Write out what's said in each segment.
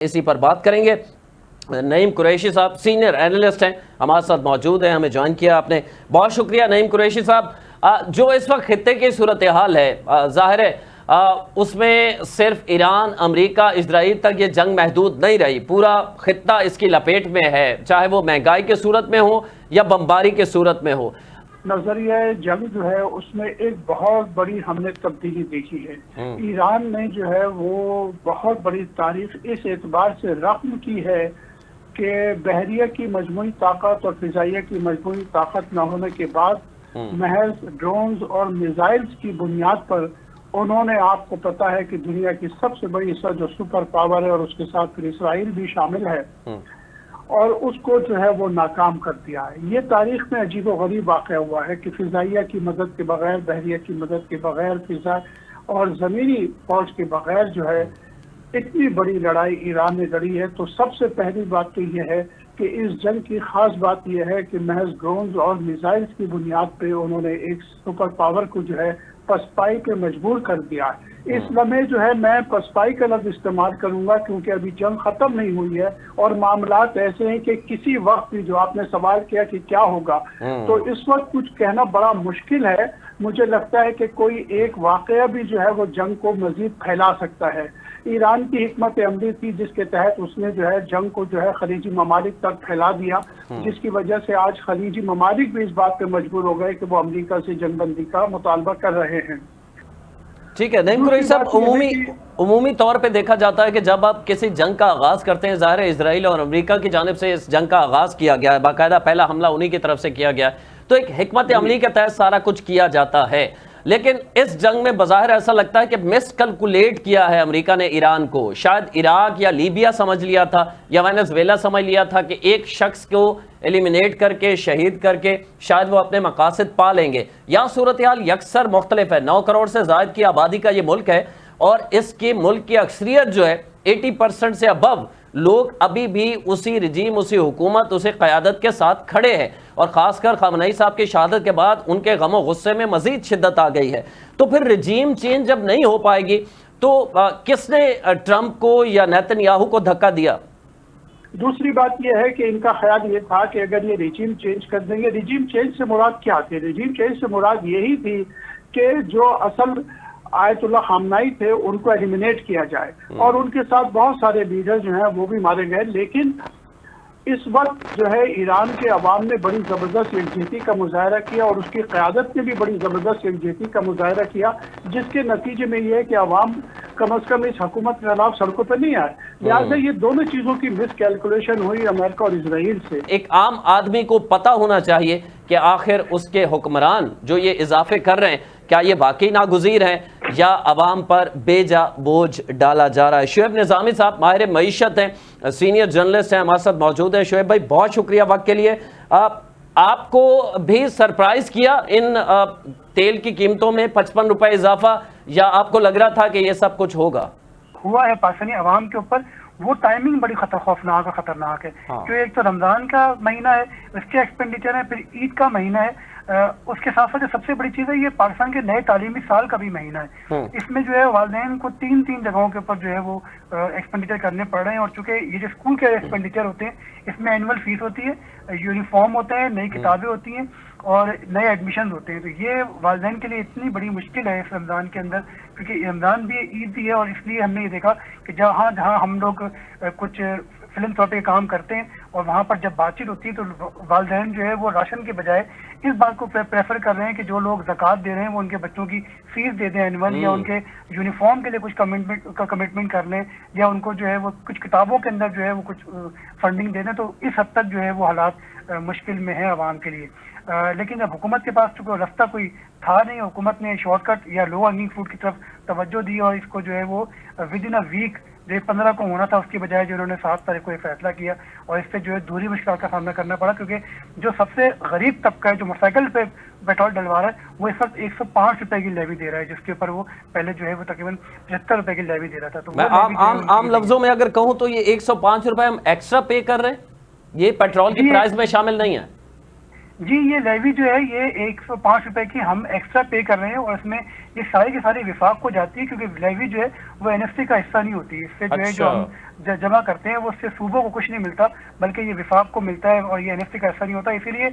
اسی پر بات کریں گے۔ نعیم قریشی صاحب سینئر اینالسٹ ہیں، ہمارے ساتھ موجود ہیں، ہمیں جوائن کیا آپ نے، بہت شکریہ نعیم قریشی صاحب۔ جو اس وقت خطے کی صورتحال ہے، ظاہر ہے اس میں صرف ایران، امریکہ، اسرائیل تک یہ جنگ محدود نہیں رہی، پورا خطہ اس کی لپیٹ میں ہے، چاہے وہ مہنگائی کے صورت میں ہو یا بمباری کے صورت میں ہو۔ نظریہ جنگ جو ہے اس میں ایک بہت بڑی ہم نے تبدیلی دیکھی ہے۔ ایران نے جو ہے وہ بہت بڑی تاریخ اس اعتبار سے رقم کی ہے کہ بحریہ کی مجموعی طاقت اور فضائیہ کی مجموعی طاقت نہ ہونے کے بعد محض ڈرونز اور میزائلز کی بنیاد پر انہوں نے، آپ کو پتا ہے کہ دنیا کی سب سے بڑی حصہ جو سپر پاور ہے اور اس کے ساتھ پھر اسرائیل بھی شامل ہے، اور اس کو جو ہے وہ ناکام کر دیا ہے۔ یہ تاریخ میں عجیب و غریب واقعہ ہوا ہے کہ فضائیہ کی مدد کے بغیر، بحریہ کی مدد کے بغیر، فضا اور زمینی فوج کے بغیر جو ہے اتنی بڑی لڑائی ایران نے لڑی ہے۔ تو سب سے پہلی بات تو یہ ہے کہ اس جنگ کی خاص بات یہ ہے کہ محض ڈرونز اور میزائلز کی بنیاد پہ انہوں نے ایک سپر پاور کو جو ہے پسپائی پہ مجبور کر دیا ہے۔ اس لمحے جو ہے میں پسپائی کا لفظ استعمال کروں گا کیونکہ ابھی جنگ ختم نہیں ہوئی ہے اور معاملات ایسے ہیں کہ کسی وقت بھی، جو آپ نے سوال کیا کہ کیا ہوگا، تو اس وقت کچھ کہنا بڑا مشکل ہے۔ مجھے لگتا ہے کہ کوئی ایک واقعہ بھی جو ہے وہ جنگ کو مزید پھیلا سکتا ہے۔ ایران کی حکمت عملی تھی جس کے تحت اس نے جو ہے جنگ کو جو ہے خلیجی ممالک تک پھیلا دیا، جس کی وجہ سے آج خلیجی ممالک بھی اس بات پہ مجبور ہو گئے کہ وہ امریکہ سے جنگ بندی کا مطالبہ کر رہے ہیں۔ ٹھیک ہے نعیم قریشی صاحب، عمومی طور پہ دیکھا جاتا ہے کہ جب آپ کسی جنگ کا آغاز کرتے ہیں، ظاہر ہے اسرائیل اور امریکہ کی جانب سے اس جنگ کا آغاز کیا گیا ہے، باقاعدہ پہلا حملہ انہی کی طرف سے کیا گیا ہے، تو ایک حکمت عملی کے تحت سارا کچھ کیا جاتا ہے، لیکن اس جنگ میں بظاہر ایسا لگتا ہے کہ مس کیلکولیٹ کیا ہے امریکہ نے ایران کو۔ شاید عراق یا لیبیا سمجھ لیا تھا یا وینزویلا سمجھ لیا تھا کہ ایک شخص کو ایلیمینیٹ کر کے، شہید کر کے شاید وہ اپنے مقاصد پا لیں گے۔ یہاں صورتحال یکسر مختلف ہے۔ 9 کروڑ سے زائد کی آبادی کا یہ ملک ہے اور اس کی ملک کی اکثریت جو ہے 80% سے ابو لوگ ابھی بھی اسی رجیم، اسی حکومت، اسی قیادت کے ساتھ کھڑے ہیں، اور خاص کر خامنئی صاحب کی شہادت کے بعد ان کے غم و غصے میں مزید شدت آ گئی ہے۔ تو پھر رجیم چینج جب نہیں ہو پائے گی تو کس نے ٹرمپ کو یا نیتن یاہو کو دھکا دیا؟ دوسری بات یہ ہے کہ ان کا خیال یہ تھا کہ اگر یہ رجیم چینج کر دیں گے، رجیم چینج سے مراد کیا تھی؟ رجیم چینج سے مراد یہی تھی کہ جو اصل آیت اللہ خامنئی تھے ان کو ایلیمینیٹ کیا جائے، اور ان کے ساتھ بہت سارے لیڈر جو ہیں وہ بھی مارے گئے۔ لیکن اس وقت جو ہے ایران کے عوام نے بڑی زبردست یکجہتی کا مظاہرہ کیا اور اس کی قیادت نے بھی بڑی زبردست یکجہتی کا مظاہرہ کیا، جس کے نتیجے میں یہ ہے کہ عوام کم از کم اس حکومت کے خلاف سڑکوں پہ نہیں آئے۔ لہٰذا یہ دونوں چیزوں کی مس کیلکولیشن ہوئی امریکہ اور اسرائیل سے۔ ایک عام آدمی کو پتا ہونا چاہیے کہ آخر اس کے حکمران جو یہ اضافے کر رہے ہیں کیا یہ واقعی ناگزیر ہیں یا عوام پر بے جا بوجھ ڈالا جا رہا ہے۔ شعیب نظامی صاحب ماہر معیشت ہیں، سینئر جرنلسٹ ہیں، ہمارے ساتھ موجود ہیں۔ شعیب بھائی بہت شکریہ وقت کے لیے۔ آپ کو بھی سرپرائز کیا ان تیل کی قیمتوں میں 55 روپے اضافہ، یا آپ کو لگ رہا تھا کہ یہ سب کچھ ہوگا؟ ہوا ہے پاکستانی عوام کے اوپر، وہ ٹائمنگ بڑی خوفناک اور خطرناک ہے، کہ ایک تو رمضان کا مہینہ ہے، اس کے ایکسپینڈیچر ہے، پھر عید کا مہینہ ہے، اس کے ساتھ ساتھ سب سے بڑی چیز ہے یہ پاکستان کے نئے تعلیمی سال کا بھی مہینہ ہے۔ اس میں جو ہے والدین کو تین جگہوں کے اوپر جو ہے وہ ایکسپینڈیچر کرنے پڑ رہے ہیں، اور چونکہ یہ جو اسکول کے ایکسپینڈیچر ہوتے ہیں اس میں اینول فیس ہوتی ہے، یونیفارم ہوتے ہیں، نئی کتابیں ہوتی ہیں اور نئے ایڈمیشن ہوتے ہیں، تو یہ والدین کے لیے اتنی بڑی مشکل ہے اس رمضان کے اندر، کیونکہ رمضان بھی عید بھی ہے، اور اس لیے ہم نے یہ دیکھا کہ جہاں ہم لوگ کچھ فلنتھراپی کا کام کرتے ہیں اور وہاں پر جب بات چیت ہوتی ہے تو والدین جو ہے وہ راشن کے بجائے اس بات کو پریفر کر رہے ہیں کہ جو لوگ زکوٰۃ دے رہے ہیں وہ ان کے بچوں کی فیس دے دیں اینول، یا ان کے یونیفارم کے لیے کچھ کمٹمنٹ کر لیں، یا ان کو جو ہے وہ کچھ کتابوں کے اندر جو ہے وہ کچھ فنڈنگ دے دیں۔ تو اس حد تک جو ہے وہ حالات مشکل میں ہیں عوام کے لیے۔ لیکن اب حکومت کے پاس چونکہ رستہ کوئی تھا نہیں، حکومت نے شارٹ کٹ یا لو ہنگنگ فروٹ کی طرف توجہ دی اور اس کو جو ہے وہ ود ان اے ویک، جو 15 کو ہونا تھا اس کی بجائے جو انہوں نے 7 تاریخ کو یہ فیصلہ کیا، اور اس سے جو ہے دوہری مشکلات کا سامنا کرنا پڑا، کیونکہ جو سب سے غریب طبقہ ہے جو موٹر سائیکل پہ پیٹرول ڈلوا رہا ہے وہ اس وقت 105 روپے کی لیوی دے رہا ہے، جس کے اوپر وہ پہلے جو ہے وہ تقریباً 75 روپے کی لیوی دے رہا تھا۔ تو میں عام لفظوں میں اگر کہوں تو یہ 105 روپے ہم ایکسٹرا پے کر رہے ہیں، یہ پیٹرول کی پرائز میں شامل نہیں ہے؟ جی یہ لیوی جو ہے یہ 105 روپے کی ہم ایکسٹرا پے کر رہے ہیں، اور اس میں یہ ساری کی ساری وفاق کو جاتی ہے، کیونکہ لیوی جو ہے وہ NFC کا حصہ نہیں ہوتی، اس سے جو ہے جو ہم جمع کرتے ہیں وہ اس سے صوبوں کو کچھ نہیں ملتا، بلکہ یہ وفاق کو ملتا ہے، اور یہ NFC کا حصہ نہیں ہوتا. اسی لیے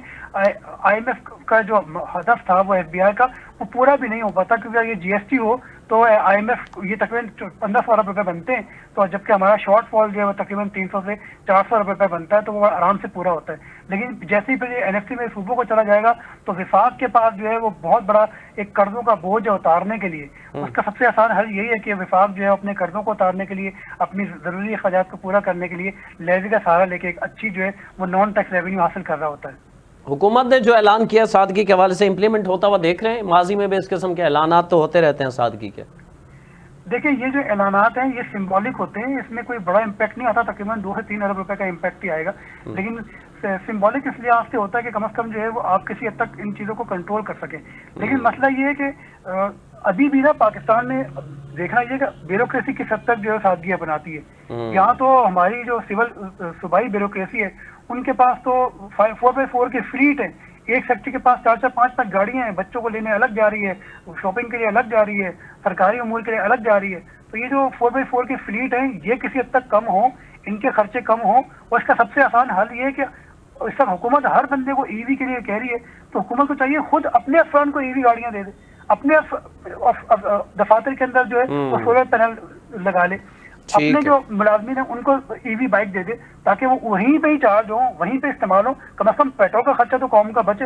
IMF کا جو ہدف تھا وہ FBI کا وہ پورا بھی نہیں ہو پاتا، کیونکہ یہ GST ہو تو IMF یہ تقریباً 1500 ارب روپے بنتے ہیں، تو جبکہ ہمارا شارٹ فال جو ہے وہ تقریباً 300 سے 400 ارب روپے بنتا ہے، تو وہ آرام سے پورا ہوتا ہے. لیکن جیسے ہی پھر یہ NFC میں صوبوں کو چلا جائے گا تو وفاق کے پاس جو ہے وہ بہت بڑا ایک قرضوں کا بوجھ ہے اتارنے کے لیے. اس کا سب سے آسان حل یہی ہے کہ وفاق جو ہے اپنے قرضوں کو اتارنے کے لیے، اپنی ضروری اخراجات کو پورا کرنے کے لیے لیوی کا سہارا لے کے ایک اچھی جو ہے وہ نان ٹیکس ریونیو حاصل کر رہا ہوتا ہے. حکومت نے جو اعلان کیا سادگی کے حوالے سے امپلیمنٹ ہوتا ہوا دیکھ رہے ہیں؟ ماضی میں بھی اس قسم کے اعلانات تو ہوتے رہتے ہیں سادگی کے. دیکھیں یہ جو اعلانات ہیں یہ سمبولک ہوتے ہیں، اس میں کوئی بڑا امپیکٹ نہیں آتا، تقریباً 2 سے 3 ارب روپے کا امپیکٹ ہی آئے گا. لیکن سمبولک اس لیے آپ سے ہوتا ہے کہ کم از کم جو ہے وہ آپ کسی حد تک ان چیزوں کو کنٹرول کر سکیں. لیکن مسئلہ یہ ہے کہ ابھی بھی نا پاکستان میں دیکھنا یہ کہ بیوروکریسی کس حد تک جو ہے سادگیاں بناتی ہے. یہاں تو ہماری جو سول صوبائی بیوروکریسی ہے ان کے پاس تو 4x4 کے فلیٹ ہیں، ایک سیکٹری کے پاس 4 سے 5 گاڑیاں ہیں، بچوں کو لینے الگ جا رہی ہے، شاپنگ کے لیے الگ جا ری ہے، سرکاری امور کے لیے الگ جا رہی ہے. تو یہ جو 4x4 کے فلیٹ ہیں یہ کسی حد تک کم ہوں، ان کے خرچے کم ہوں، اور اس کا سب سے آسان حل یہ ہے کہ اس وقت حکومت ہر بندے کو EV کے لیے کہہ رہی ہے، تو حکومت کو چاہیے خود اپنے افراد کو EV گاڑیاں دے دے، اپنے دفاتر کے اندر جو ہے وہ سولر پینل لگا لے، اپنے جو ملازمین ہیں ان کو EV بائک دے دے، تاکہ وہ وہیں پہ ہی چارج ہوں، وہیں پہ استعمال ہوں. کم از کم پیٹرول کا خرچہ تو قوم کا بچے.